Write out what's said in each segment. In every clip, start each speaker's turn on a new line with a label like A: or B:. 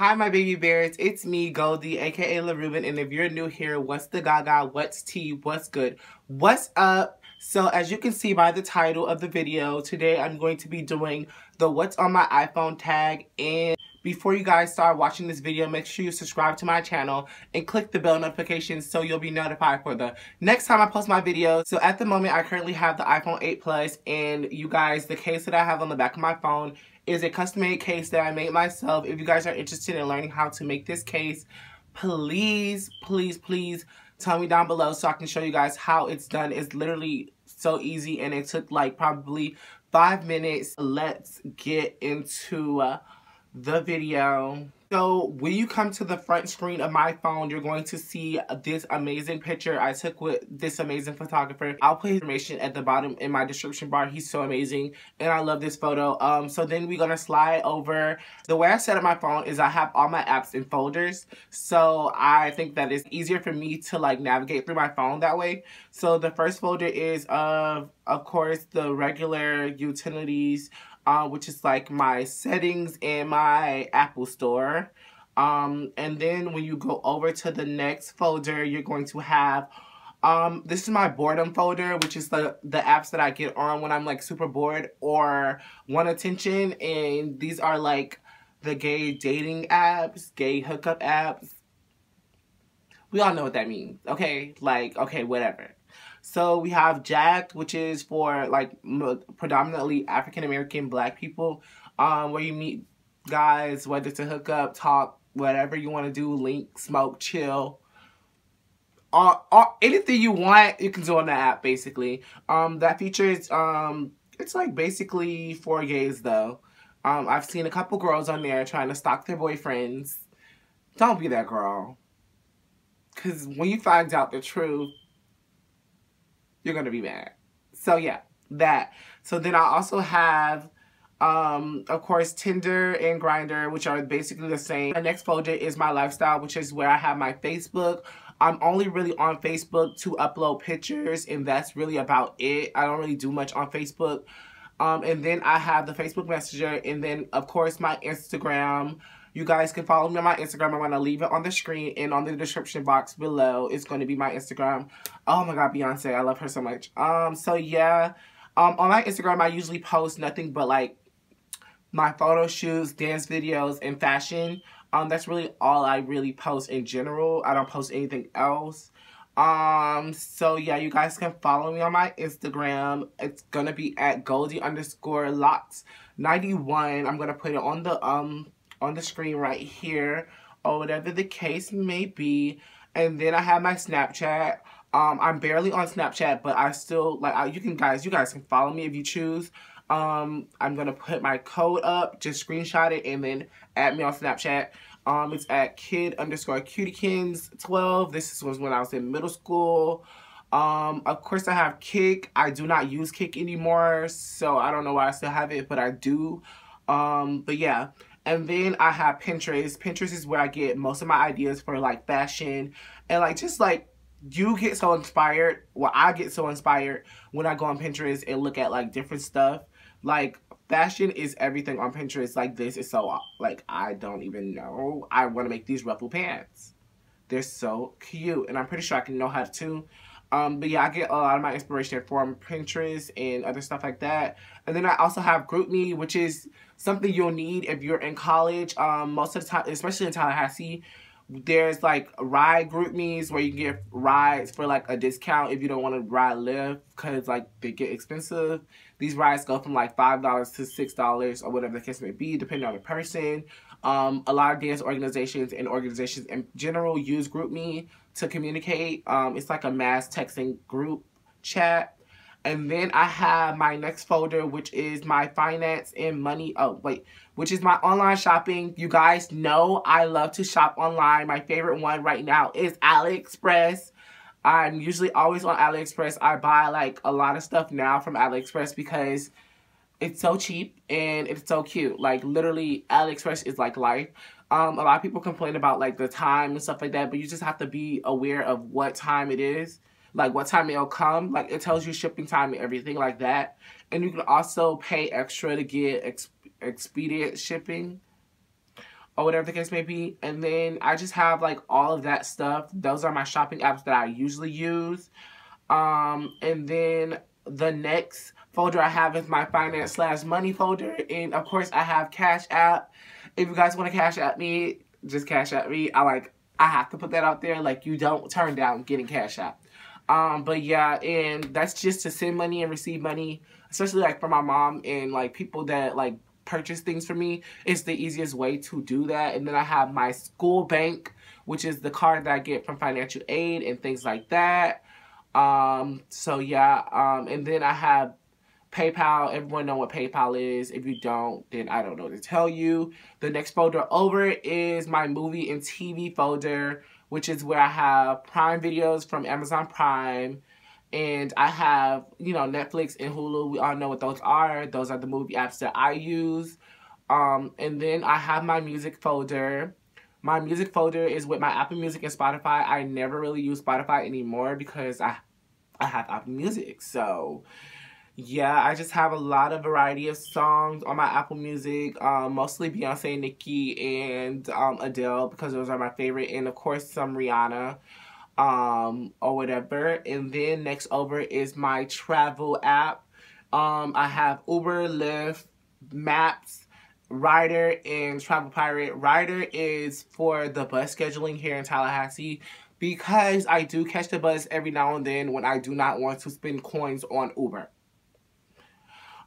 A: Hi, my baby bears. It's me, Goldie, aka La Ruben. And if you're new here, what's the gaga? What's tea? What's good? What's up? So, as you can see by the title of the video, today I'm going to be doing the What's on My iPhone tag. And before you guys start watching this video, make sure you subscribe to my channel and click the bell notification so you'll be notified for the next time I post my videos. So, at the moment, I currently have the iPhone 8 Plus, and you guys, the case that I have on the back of my phone is a custom-made case that I made myself. If you guys are interested in learning how to make this case, please tell me down below so I can show you guys how it's done. It's literally so easy, and it took like probably 5 minutes. Let's get into the video. So when you come to the front screen of my phone, you're going to see this amazing picture I took with this amazing photographer. I'll put his information at the bottom in my description bar. He's so amazing, and I love this photo. So then we're gonna slide over. The way I set up my phone is I have all my apps in folders, so I think that it's easier for me to like navigate through my phone that way. So the first folder is of course the regular utilities, which is like my settings and my Apple Store. And then when you go over to the next folder, you're going to have, this is my boredom folder, which is the apps that I get on when I'm like super bored or want attention. And these are like the gay dating apps, gay hookup apps. We all know what that means, okay? Like, okay, whatever. So we have Jacked, which is for like predominantly African American Black people, where you meet guys, whether to hook up, talk, whatever you want to do, link, smoke, chill, anything you want, you can do on the app basically. That features it's like basically for gays though. I've seen a couple girls on there trying to stalk their boyfriends. Don't be that girl, because when you find out the truth, you're gonna be mad. So yeah, that. So then I also have, of course, Tinder and Grindr, which are basically the same. The next folder is my lifestyle, which is where I have my Facebook. I'm only really on Facebook to upload pictures, and that's really about it. I don't really do much on Facebook. And then I have the Facebook Messenger, and then of course my Instagram. You guys can follow me on my Instagram. I'm going to leave it on the screen and on the description box below. It's going to be my Instagram. Oh my god, Beyonce. I love her so much. So yeah. On my Instagram, I usually post nothing but like my photo shoots, dance videos, and fashion. That's really all I really post in general. I don't post anything else. So yeah, you guys can follow me on my Instagram. It's going to be at Goldie_locks91. I'm going to put it on the screen right here, or whatever the case may be. And then I have my Snapchat. I'm barely on Snapchat, but I still like you guys can follow me if you choose. I'm gonna put my code up, just screenshot it and then add me on Snapchat. It's at kid_cutiekins12. This was when I was in middle school. Of course I have Kik. I do not use Kik anymore, so I don't know why I still have it, but I do. But yeah. And then I have Pinterest. Pinterest is where I get most of my ideas for like fashion, and like just like you get so inspired. Well, I get so inspired when I go on Pinterest and look at like different stuff. Like fashion is everything on Pinterest. Like this is so like I don't even know. I want to make these ruffle pants. They're so cute, and I'm pretty sure I can know how to. But yeah, I get a lot of my inspiration from Pinterest and other stuff like that. And then I also have GroupMe, which is something you'll need if you're in college. Most of the time, especially in Tallahassee, there's like ride GroupMes where you can get rides for like a discount if you don't want to ride Lyft, because like they get expensive. These rides go from like $5 to $6 or whatever the case may be, depending on the person. A lot of dance organizations and organizations in general use GroupMe to communicate. It's like a mass texting group chat. And then I have my next folder, which is my finance and money. Oh, wait. Which is my online shopping. You guys know I love to shop online. My favorite one right now is AliExpress. I'm usually always on AliExpress. I buy like a lot of stuff now from AliExpress because it's so cheap and it's so cute. Like literally AliExpress is like life. A lot of people complain about like the time and stuff like that, but you just have to be aware of what time it is. Like what time it'll come. Like it tells you shipping time and everything like that. And you can also pay extra to get expedient shipping. or whatever the case may be. And then I just have like all of that stuff. Those are my shopping apps that I usually use. And then the next folder I have is my finance / money folder. And of course I have Cash App. If you guys want to Cash App me, just Cash App me. I have to put that out there. Like, you don't turn down getting Cash App. But yeah, and that's just to send money and receive money, especially like for my mom and like people that like purchase things for me. It's the easiest way to do that. And then I have my school bank, which is the card that I get from financial aid and things like that. So yeah, and then I have PayPal. Everyone know what PayPal is. If you don't, then I don't know what to tell you. The next folder over is my movie and TV folder, which is where I have Prime videos from Amazon Prime. And I have, you know, Netflix and Hulu. We all know what those are. Those are the movie apps that I use. And then I have my music folder. My music folder is with my Apple Music and Spotify. I never really use Spotify anymore because I have Apple Music. So yeah, I just have a lot of variety of songs on my Apple Music, mostly Beyonce, Nicki, and Adele, because those are my favorite, and of course some Rihanna, or whatever. And then next over is my travel app. I have Uber, Lyft, Maps, Rider, and Travel Pirate. Rider is for the bus scheduling here in Tallahassee, because I do catch the bus every now and then when I do not want to spend coins on Uber.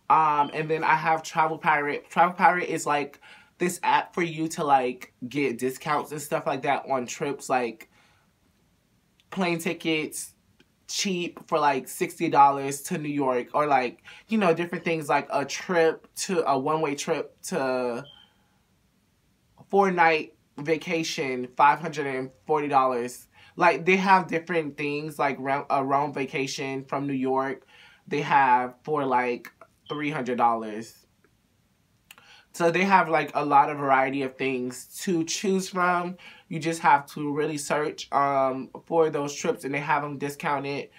A: And then I have Travel Pirate. Travel Pirate is like this app for you to like get discounts and stuff like that on trips, like plane tickets cheap for like $60 to New York, or like, you know, different things, like a one-way trip to 4-night vacation, $540. Like, they have different things, like a Rome vacation from New York, they have for like $300. So they have like a lot of variety of things to choose from. You just have to really search for those trips, and they have them discounted.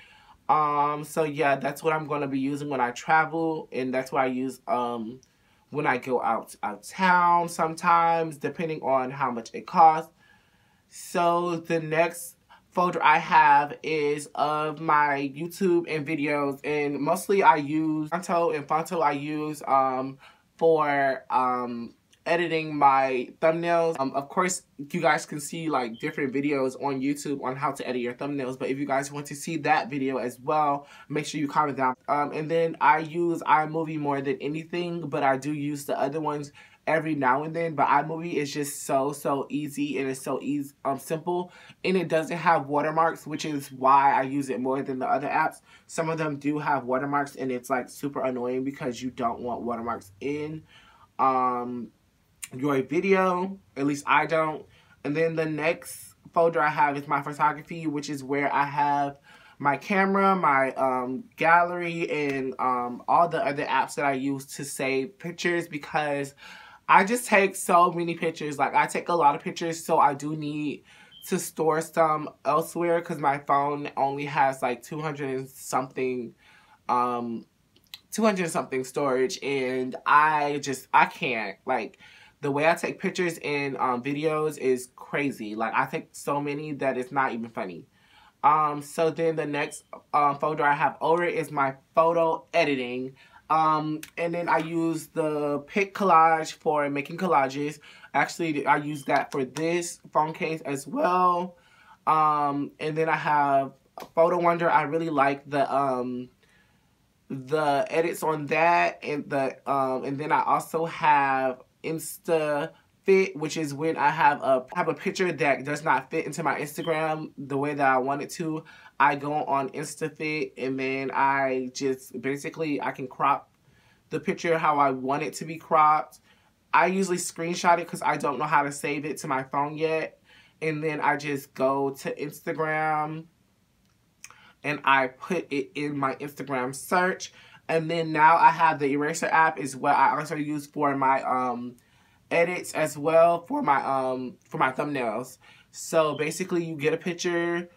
A: So yeah, that's what I'm going to be using when I travel, and that's what I use when I go out of town sometimes, depending on how much it costs. So the next folder I have is of my YouTube and videos, and mostly I use Fonto I use for editing my thumbnails. Of course, you guys can see like different videos on YouTube on how to edit your thumbnails, but if you guys want to see that video as well, make sure you comment down. And then I use iMovie more than anything, but I do use the other ones every now and then. But iMovie is just so easy, and it's so simple, and it doesn't have watermarks, which is why I use it more than the other apps. Some of them do have watermarks, and it's like super annoying because you don't want watermarks in your video. At least I don't. And then the next folder I have is my photography, which is where I have my camera, my gallery, and all the other apps that I use to save pictures, because I just take so many pictures. Like, I take a lot of pictures, so I do need to store some elsewhere, because my phone only has like 200 and something storage, and I can't. Like, the way I take pictures and videos is crazy. Like, I take so many that it's not even funny. So then the next folder I have over is my photo editing. And then I use the Pic Collage for making collages. Actually, I use that for this phone case as well. And then I have Photo Wonder. I really like the edits on that, and then I also have InstaFit, which is when I have a picture that does not fit into my Instagram the way that I want it to. I go on InstaFit, and then I just basically I can crop the picture how I want it to be cropped. I usually screenshot it because I don't know how to save it to my phone yet, and then I just go to Instagram and I put it in my Instagram search. And then now I have the eraser app is what I also use for my edits as well, for my thumbnails. So basically, you get a picture,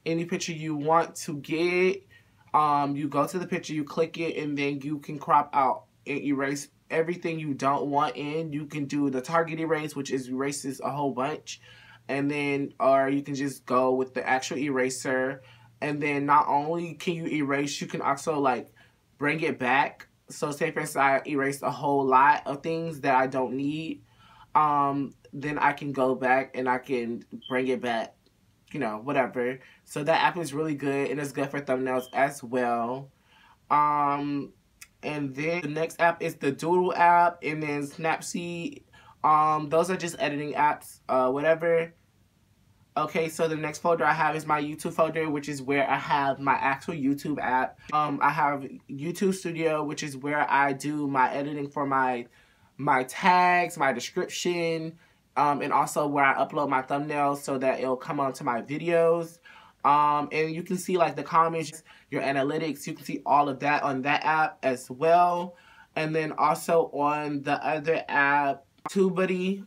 A: any picture you want to get, you go to the picture, you click it, and then you can crop out and erase everything you don't want in. You can do the target erase, which is erases a whole bunch. And then, or you can just go with the actual eraser. And then not only can you erase, you can also like bring it back. So say for instance, I erased a whole lot of things that I don't need. Then I can go back and I can bring it back, you know, whatever. So that app is really good, and it's good for thumbnails as well. And then the next app is the Doodle app, and then Snapseed. Those are just editing apps, whatever. Okay, so the next folder I have is my YouTube folder, which is where I have my actual YouTube app. I have YouTube Studio, which is where I do my editing for my tags, my description, and also where I upload my thumbnails so that it'll come onto my videos. And you can see like the comments, your analytics, you can see all of that on that app as well. And then also on the other app, TubeBuddy,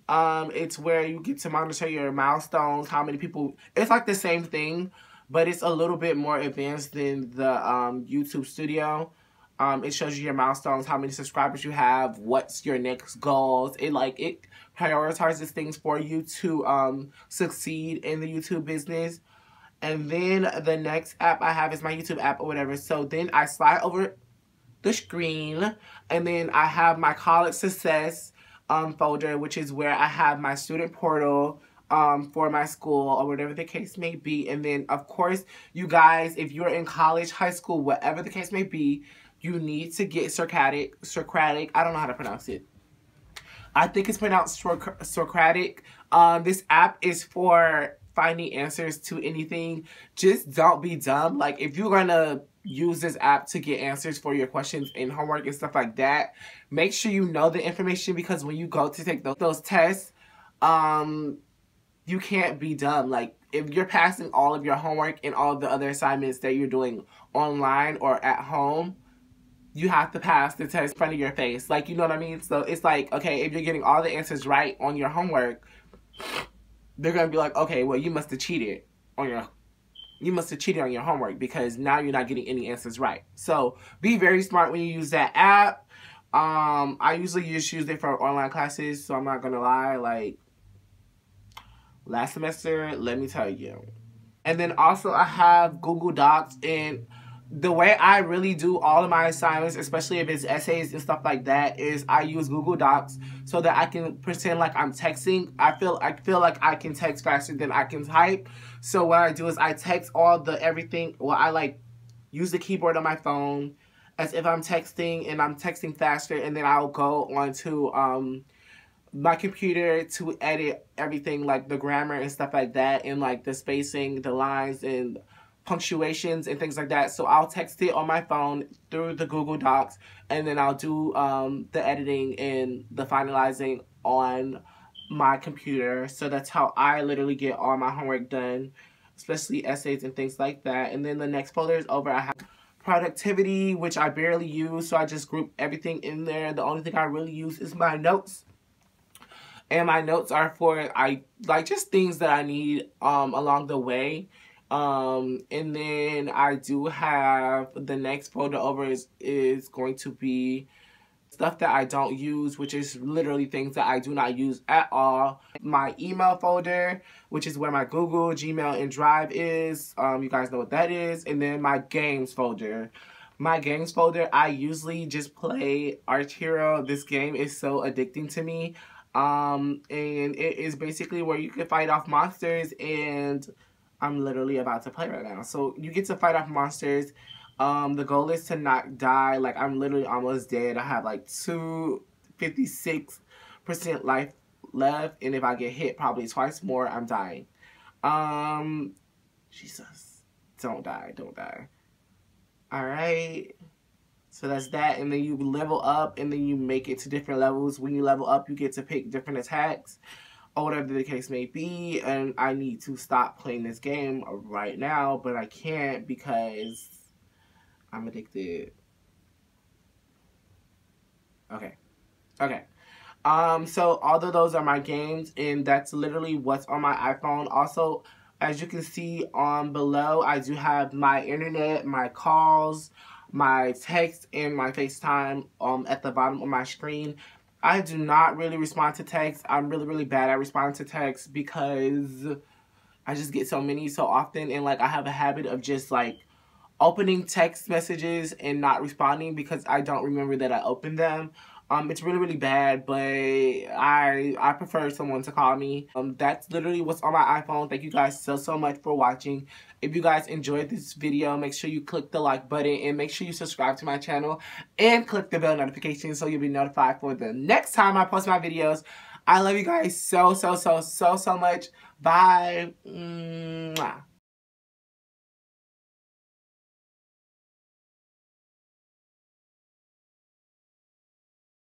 A: it's where you get to monitor your milestones, how many people, it's like the same thing, but it's a little bit more advanced than the YouTube Studio. It shows you your milestones, how many subscribers you have, what's your next goals. It prioritizes things for you to succeed in the YouTube business. And then the next app I have is my YouTube app or whatever. So then I slide over the screen, and then I have my college success folder, which is where I have my student portal for my school or whatever the case may be. And then of course, you guys, if you're in college, high school, whatever the case may be, you need to get Socratic. I don't know how to pronounce it. I think it's pronounced Socratic. This app is for finding answers to anything. Just don't be dumb. Like, if you're gonna use this app to get answers for your questions and homework and stuff like that, make sure you know the information, because when you go to take those tests, you can't be dumb. Like, if you're passing all of your homework and all of the other assignments that you're doing online or at home, you have to pass the test in front of your face. Like, you know what I mean? So it's like, okay, if you're getting all the answers right on your homework, they're going to be like, okay, well, you must have cheated on your homework, because now you're not getting any answers right. So be very smart when you use that app. I usually just use it for online classes, so I'm not going to lie. Like, last semester, let me tell you. And then also I have Google Docs, and the way I really do all of my assignments, especially if it's essays and stuff like that, is I use Google Docs so that I can pretend like I'm texting. I feel like I can text faster than I can type. So what I do is I text all the everything. Well, I like use the keyboard on my phone as if I'm texting, and I'm texting faster, and then I'll go onto my computer to edit everything, like the grammar and stuff like that, and like the spacing, the lines, and punctuations and things like that. So I'll text it on my phone through the Google Docs, and then I'll do the editing and the finalizing on my computer. So that's how I literally get all my homework done, especially essays and things like that. And then the next folder is over. I have productivity, which I barely use, so I just group everything in there. The only thing I really use is my notes. And my notes are for just things that I need along the way. And then I do have the next folder over is going to be stuff that I don't use, which is literally things that I do not use at all. My email folder, which is where my Google, Gmail, and Drive is. You guys know what that is. And then my games folder. My games folder, I usually just play Arch Hero. This game is so addicting to me. And it is basically where you can fight off monsters, and I'm literally about to play right now. So you get to fight off monsters. The goal is to not die. Like, I'm literally almost dead. I have like 56% life left, and if I get hit probably twice more, I'm dying. Jesus. Don't die. Alright. So that's that, and then you level up, and then you make it to different levels. When you level up, you get to pick different attacks, or whatever the case may be. And I need to stop playing this game right now, but I can't because I'm addicted. Okay. So although those are my games, and that's literally what's on my iPhone. Also, as you can see on below, I do have my internet, my calls, my text and my FaceTime at the bottom of my screen. I do not really respond to text. I'm really, really bad at responding to text because I just get so many so often, and like I have a habit of just like opening text messages and not responding because I don't remember that I opened them. It's really, really bad, but I prefer someone to call me. That's literally what's on my iPhone. Thank you guys so much for watching. If you guys enjoyed this video, make sure you click the like button and make sure you subscribe to my channel and click the bell notification so you'll be notified for the next time I post my videos. I love you guys so much. Bye. Mwah.